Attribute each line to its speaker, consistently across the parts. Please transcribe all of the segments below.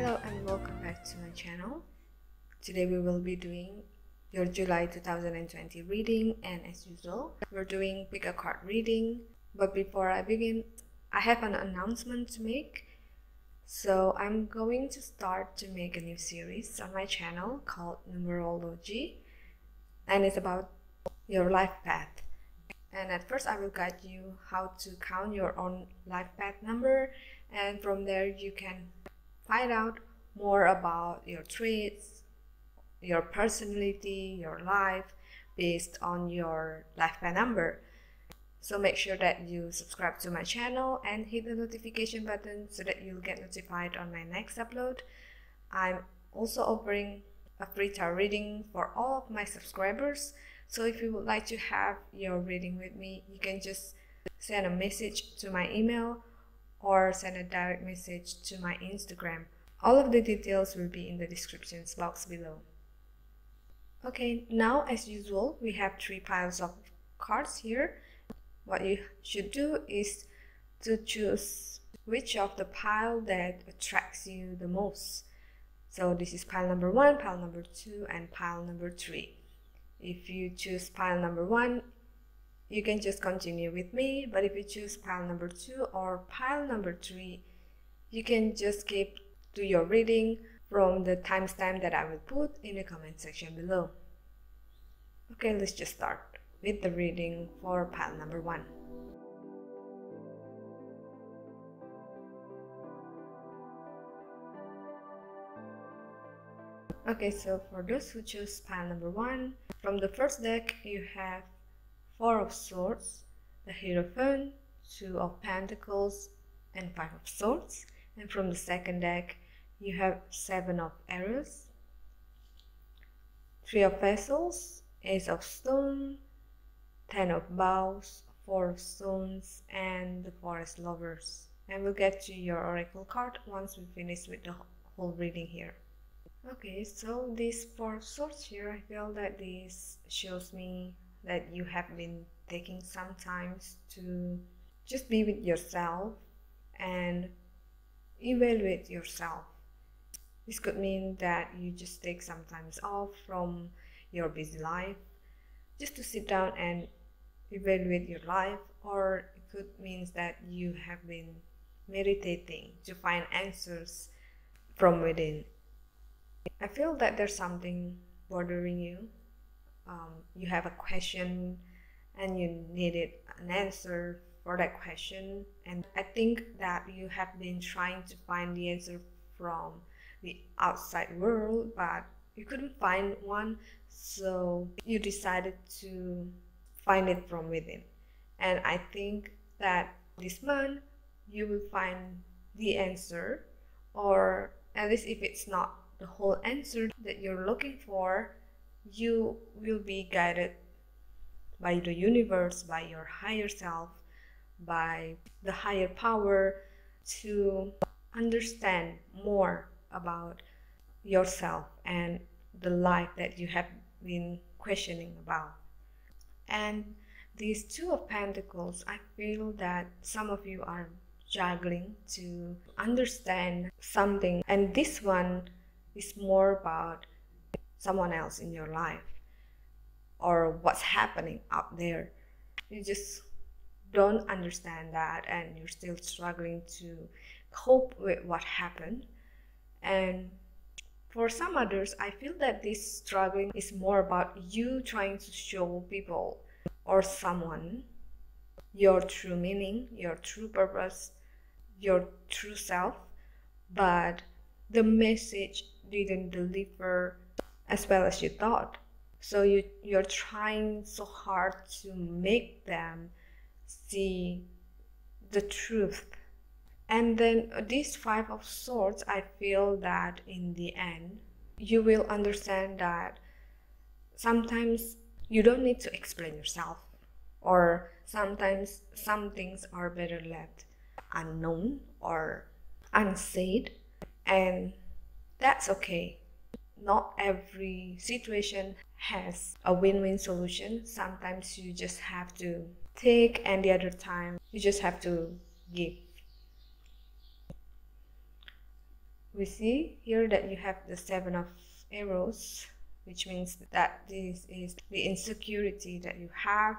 Speaker 1: Hello and welcome back to my channel. Today we will be doing your July 2020 reading, and as usual we're doing pick a card reading. But before I begin, I have an announcement to make. So I'm going to start to make a new series on my channel called Numerology, and it's about your life path. And at first I will guide you how to count your own life path number, and from there you can find out more about your traits, your personality, your life based on your life path number. So make sure that you subscribe to my channel and hit the notification button so that you'll get notified on my next upload. I'm also offering a free tarot reading for all of my subscribers. So if you would like to have your reading with me, you can just send a message to my email or send a direct message to my Instagram. All of the details will be in the description box below. Okay, now as usual, we have 3 piles of cards here. What you should do is to choose which of the pile that attracts you the most. So this is pile number 1, pile number 2, and pile number 3. If you choose pile number 1, you can just continue with me, but if you choose pile number 2 or pile number 3, you can just skip to your reading from the timestamp that I will put in the comment section below. Okay, let's just start with the reading for pile number 1. Okay, so for those who choose pile number 1, from the first deck you have 4 of Swords, the Hierophant, 2 of Pentacles, and 5 of Swords. And from the second deck you have 7 of Arrows, 3 of Vessels, Ace of Stone, 10 of Bows, 4 of Stones, and the Forest Lovers. And we'll get to your oracle card once we finish with the whole reading here. Okay, so these 4 of Swords here, I feel that this shows me that you have been taking some time to just be with yourself and evaluate yourself. This could mean that you just take some time off from your busy life just to sit down and evaluate your life, or it could mean that you have been meditating to find answers from within. I feel that there's something bothering you. You have a question and you needed an answer for that question, and I think that you have been trying to find the answer from the outside world, but you couldn't find one, so you decided to find it from within. And I think that this month you will find the answer, or at least if it's not the whole answer that you're looking for, you will be guided by the universe, by your higher self, by the higher power, to understand more about yourself and the life that you have been questioning about. And these 2 of Pentacles, I feel that some of you are juggling to understand something, and this one is more about someone else in your life or what's happening out there. You just don't understand that, and you're still struggling to cope with what happened. And for some others, I feel that this struggling is more about you trying to show people or someone your true meaning, your true purpose, your true self, but the message didn't deliver as well as you thought. So you're trying so hard to make them see the truth. And then these 5 of Swords, I feel that in the end you will understand that sometimes you don't need to explain yourself, or sometimes some things are better left unknown or unsaid, and that's okay. Not every situation has a win-win solution. Sometimes you just have to take, and the other time you just have to give. We see here that you have the Seven of Arrows, which means that this is the insecurity that you have.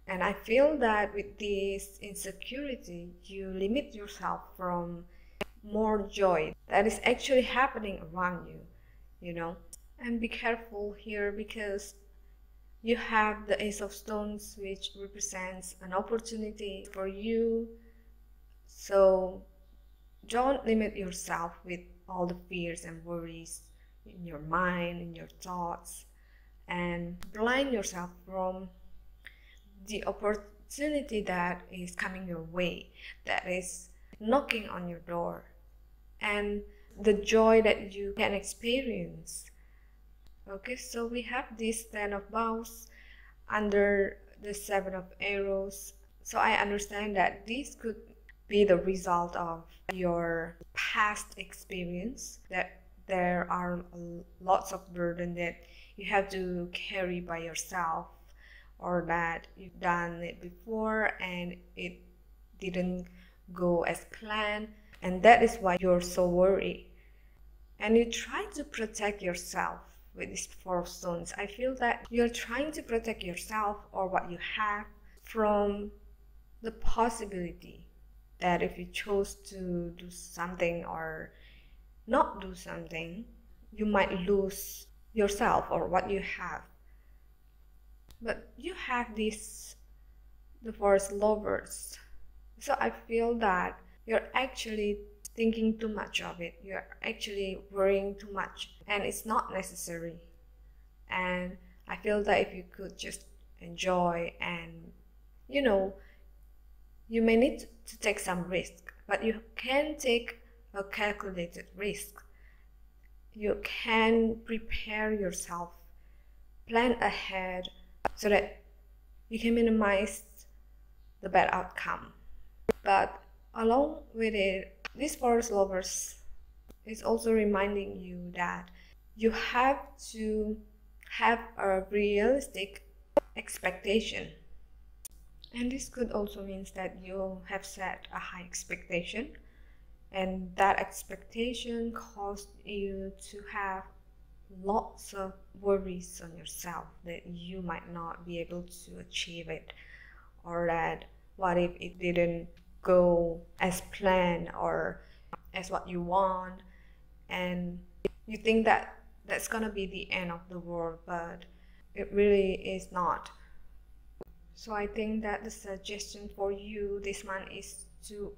Speaker 1: And I feel that with this insecurity, you limit yourself from more joy that is actually happening around you, you know. And be careful here because you have the Ace of Stones, which represents an opportunity for you. So don't limit yourself with all the fears and worries in your mind, in your thoughts, and blind yourself from the opportunity that is coming your way, that is knocking on your door, and the joy that you can experience. Okay, so we have this Ten of Bows under the Seven of Arrows. So I understand that this could be the result of your past experience, that there are lots of burden that you have to carry by yourself, or that you've done it before and it didn't go as planned, and that is why you're so worried. And you try to protect yourself with these Four of Stones. I feel that you're trying to protect yourself or what you have from the possibility that if you chose to do something or not do something, you might lose yourself or what you have. But you have this, the Forest Lovers. So I feel that you're actually thinking too much of it. You're actually worrying too much, and it's not necessary. And I feel that if you could just enjoy, and you may need to take some risk, but you can take a calculated risk. You can prepare yourself, plan ahead so that you can minimize the bad outcome. But along with it, this Forest Lovers is also reminding you that you have to have a realistic expectation. And this could also mean that you have set a high expectation, and that expectation caused you to have lots of worries on yourself that you might not be able to achieve it, or that what if it didn't go as planned or as what you want, and you think that that's gonna be the end of the world, but it really is not. So I think that the suggestion for you this month is to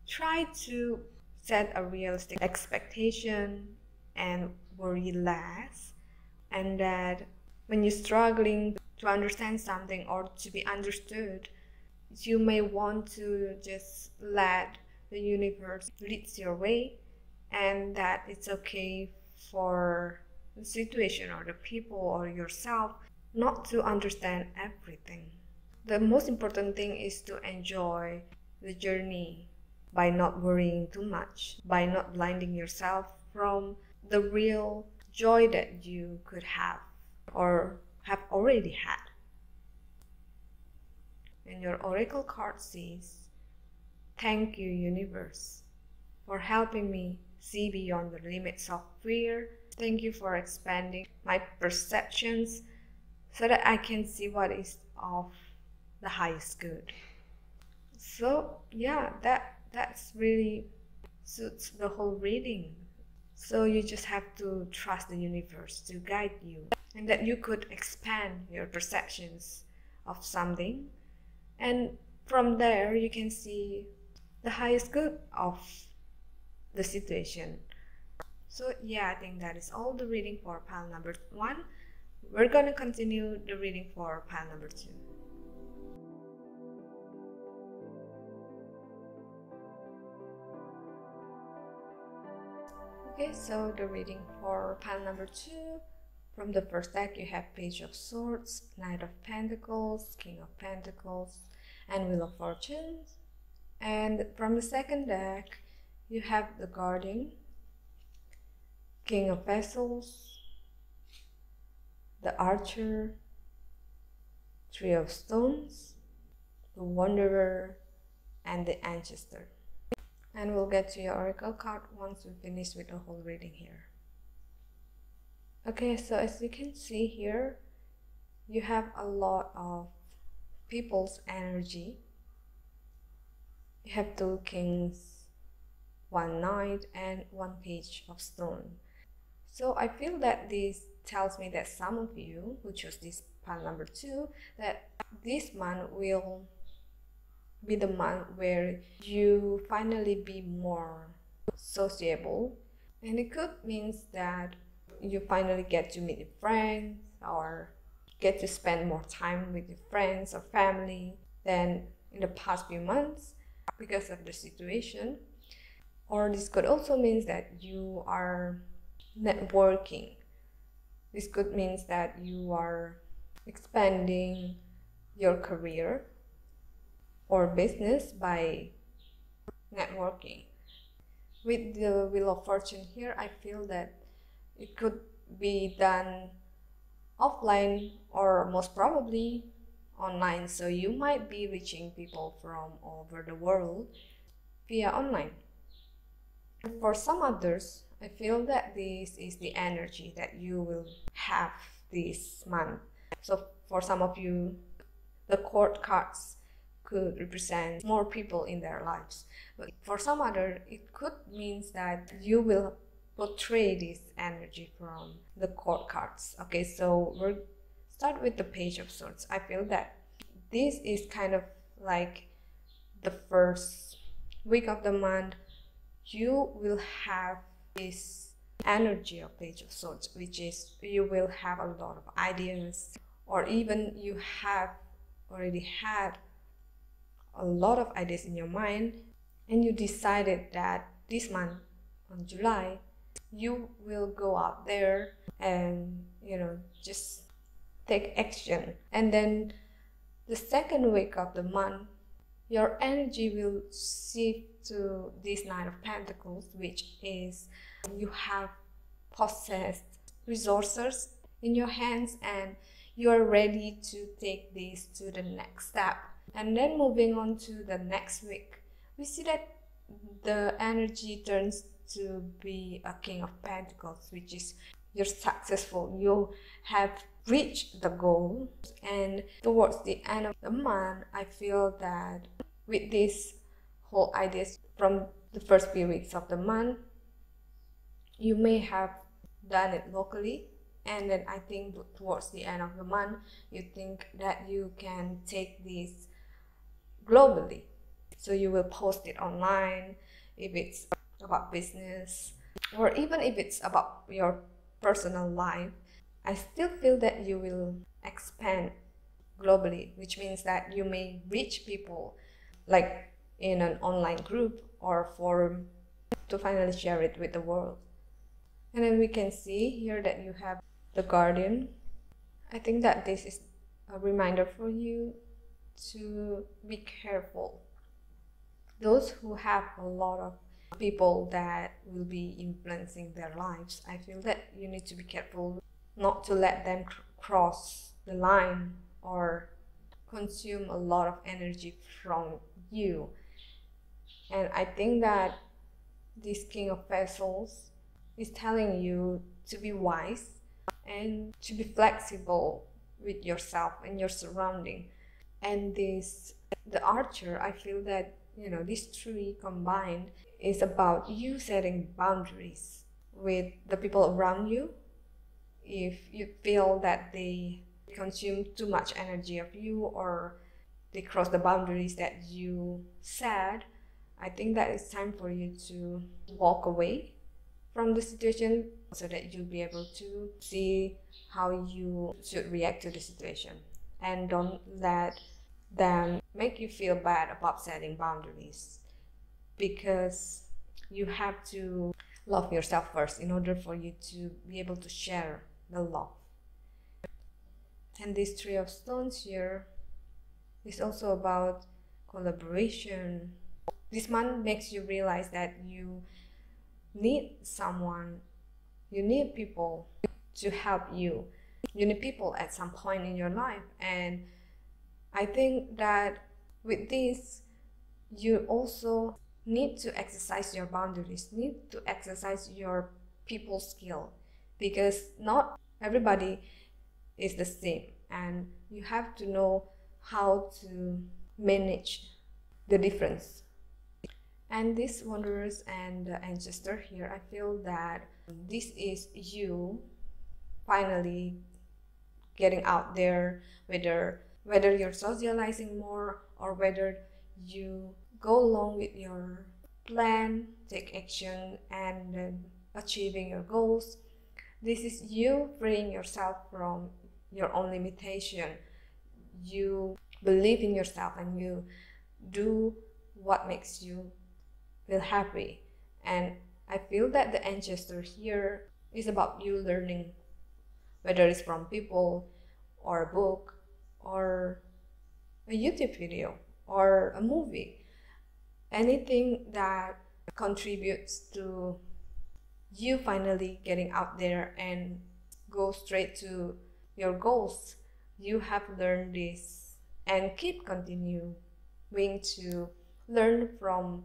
Speaker 1: try to set a realistic expectation and worry less, and that when you're struggling to understand something or to be understood, you may want to just let the universe lead your way, and that it's okay for the situation or the people or yourself not to understand everything. The most important thing is to enjoy the journey by not worrying too much, by not blinding yourself from the real joy that you could have or have already had. And your oracle card says, "Thank you, universe, for helping me see beyond the limits of fear. Thank you for expanding my perceptions so that I can see what is of the highest good." So yeah, that's really suits the whole reading. So you just have to trust the universe to guide you, and that you could expand your perceptions of something, and from there you can see the highest good of the situation. So yeah, I think that is all the reading for pile number 1. We're gonna continue the reading for pile number 2. Okay, so the reading for pile number 2. From the first deck, you have Page of Swords, Knight of Pentacles, King of Pentacles, and Wheel of Fortune. And from the second deck, you have the Guardian, King of Vessels, the Archer, Three of Stones, the Wanderer, and the Ancestor. And we'll get to your oracle card once we finish with the whole reading here. Okay, so as you can see here, you have a lot of people's energy. You have 2 kings, 1 knight, and 1 page of stone. So I feel that this tells me that some of you who chose this pile number 2, that this month will be the month where you finally be more sociable, and it could means that you finally get to meet your friends or get to spend more time with your friends or family than in the past few months because of the situation. Or this could also means that you are networking. This could means that you are expanding your career or business by networking. With the Wheel of Fortune here, I feel that it could be done offline or most probably online. So you might be reaching people from all over the world via online. For some others, I feel that this is the energy that you will have this month. So for some of you, the court cards could represent more people in their lives. But for some other, it could mean that you will portray this energy from the court cards. Okay, so we'll start with the Page of Swords. I feel that this is kind of like the first week of the month. You will have this energy of Page of Swords, which is you will have a lot of ideas, or even you have already had a lot of ideas in your mind, and you decided that this month on July you will go out there and just take action. And then the second week of the month, your energy will shift to this Knight of Pentacles, which is you have possessed resources in your hands and you are ready to take this to the next step. And then moving on to the next week, we see that the energy turns to be a King of Pentacles, which is you're successful, you have reached the goal. And towards the end of the month, I feel that with this whole ideas from the first few weeks of the month, you may have done it locally, and then I think towards the end of the month you think that you can take this globally. So you will post it online if it's about business, or even if it's about your personal life. I still feel that you will expand globally, which means that you may reach people like in an online group or forum to finally share it with the world. And then we can see here that you have the Guardian. I think that this is a reminder for you to be careful. Those who have a lot of people that will be influencing their lives, I feel that you need to be careful not to let them cross the line or consume a lot of energy from you. And I think that this King of Vessels is telling you to be wise and to be flexible with yourself and your surrounding. And the Archer, I feel that these three combined is about you setting boundaries with the people around you. If you feel that they consume too much energy of you or they cross the boundaries that you set, I think that it's time for you to walk away from the situation so that you'll be able to see how you should react to the situation, and don't let them make you feel bad about setting boundaries, because you have to love yourself first in order for you to be able to share the love. And this Three of Stones here is also about collaboration. This month makes you realize that you need someone, you need people to help you. You need people at some point in your life. And I think that with this, you also need to exercise your boundaries, need to exercise your people skill, because not everybody is the same, and you have to know how to manage the difference. And this wanderers and ancestor here, I feel that this is you finally getting out there, whether you're socializing more or whether you go along with your plan, take action, and achieving your goals. This is you freeing yourself from your own limitation. You believe in yourself and you do what makes you feel happy. And I feel that the ancestor here is about you learning, whether it's from people or a book or a YouTube video or a movie. Anything that contributes to you finally getting out there and go straight to your goals. You have learned this and keep continuing to learn from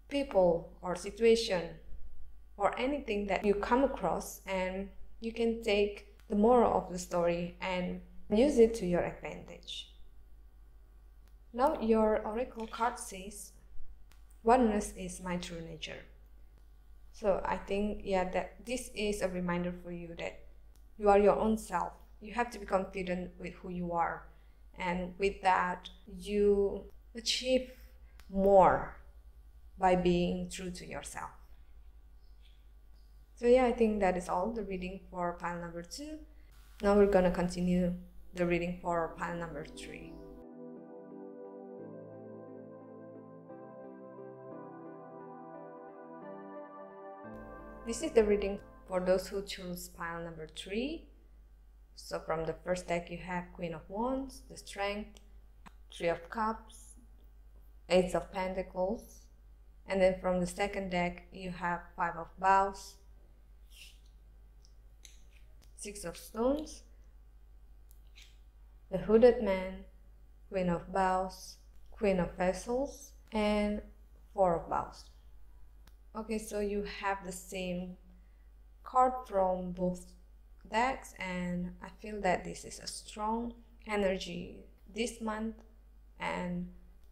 Speaker 1: people or situation or anything that you come across, and you can take the moral of the story and use it to your advantage. Now your oracle card says, oneness is my true nature. So I think, yeah, that this is a reminder for you that you are your own self. You have to be confident with who you are. And with that, you achieve more by being true to yourself. So yeah, I think that is all the reading for pile number 2. Now we're gonna continue the reading for pile number 3. This is the reading for those who choose pile number 3. So from the first deck you have Queen of Wands, the Strength, 3 of Cups, Ace of Pentacles, and then from the second deck you have 5 of Bows, 6 of Stones, the Hooded Man, Queen of Bows, Queen of Vessels, and 4 of Bows. Okay, so you have the same card from both decks, and I feel that this is a strong energy this month. And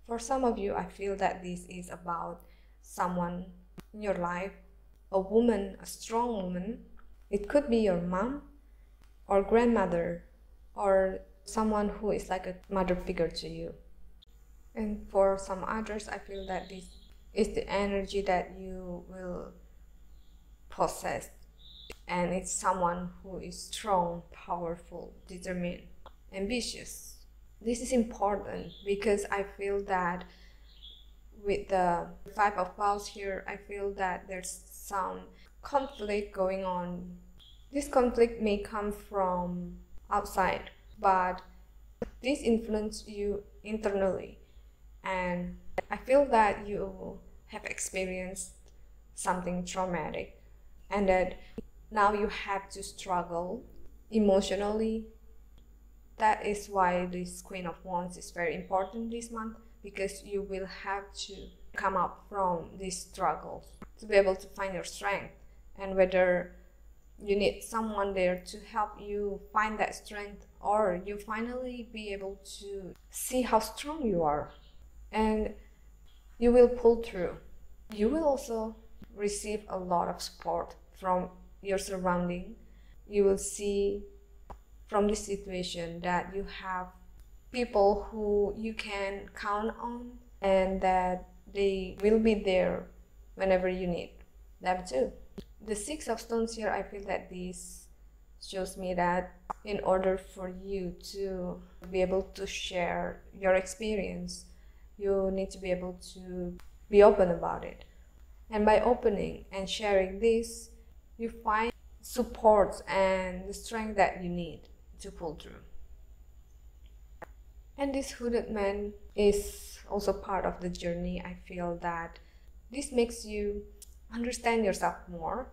Speaker 1: for some of you, I feel that this is about someone in your life, a woman, a strong woman. It could be your mom or grandmother or someone who is like a mother figure to you. And for some others, I feel that this is the energy that you will possess, and it's someone who is strong, powerful, determined, ambitious. This is important because I feel that with the 5 of Paws here, I feel that there's some conflict going on. This conflict may come from outside, but this influences you internally, and I feel that you have experienced something traumatic and that now you have to struggle emotionally. That is why this Queen of Wands is very important this month, because you will have to come up from these struggles to be able to find your strength, and whether you need someone there to help you find that strength, or you finally be able to see how strong you are and you will pull through. You will also receive a lot of support from your surrounding. You will see from this situation that you have people who you can count on and that they will be there whenever you need them too. The 6 of Stones here, I feel that this shows me that in order for you to be able to share your experience, you need to be able to be open about it. And by opening and sharing this, you find support and the strength that you need to pull through. And this Hooded Man is also part of the journey. I feel that this makes you understand yourself more,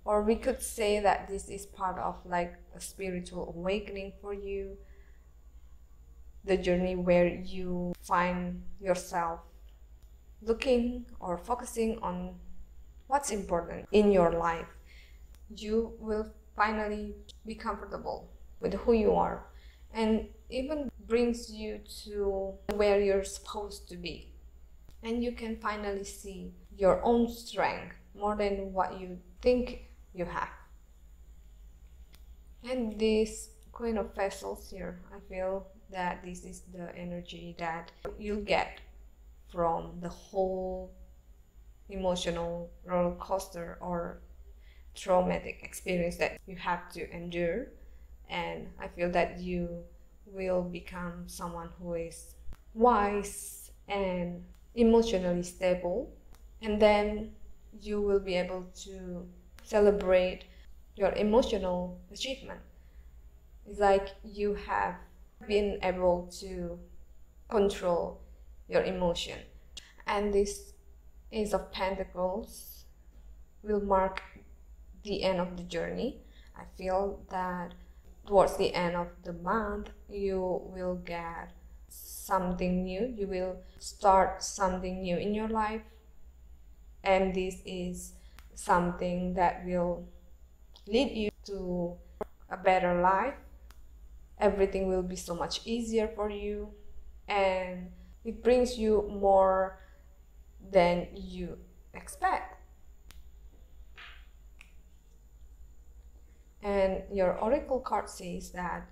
Speaker 1: or we could say that this is part of like a spiritual awakening for you, the journey where you find yourself looking or focusing on what's important in your life, you will finally be comfortable with who you are, and even brings you to where you're supposed to be. And you can finally see your own strength more than what you think you have. And this Queen of Vessels here, I feel that this is the energy that you'll get from the whole emotional roller coaster or traumatic experience that you have to endure. And I feel that you will become someone who is wise and emotionally stable, and then you will be able to celebrate your emotional achievement. It's like you have been able to control your emotion. And this Ace of Pentacles will mark the end of the journey. I feel that towards the end of the month, you will get something new. You will start something new in your life. And this is something that will lead you to a better life. Everything will be so much easier for you, and it brings you more than you expect. And your oracle card says that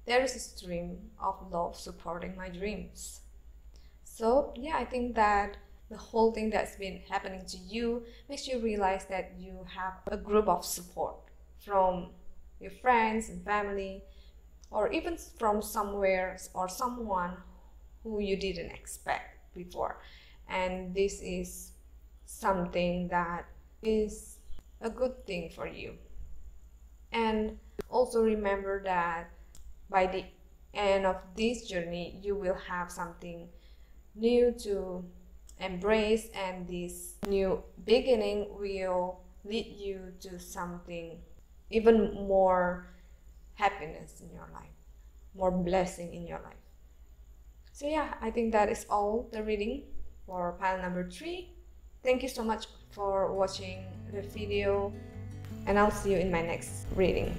Speaker 1: there is a stream of love supporting my dreams. So yeah, I think that the whole thing that's been happening to you makes you realize that you have a group of support from your friends and family, or even from somewhere or someone who you didn't expect before. And this is something that is a good thing for you. And also remember that by the end of this journey, you will have something new to embrace, and this new beginning will lead you to something even more happiness in your life, more blessing in your life. So yeah, I think that is all the reading for pile number 3. Thank you so much for watching the video, and I'll see you in my next reading.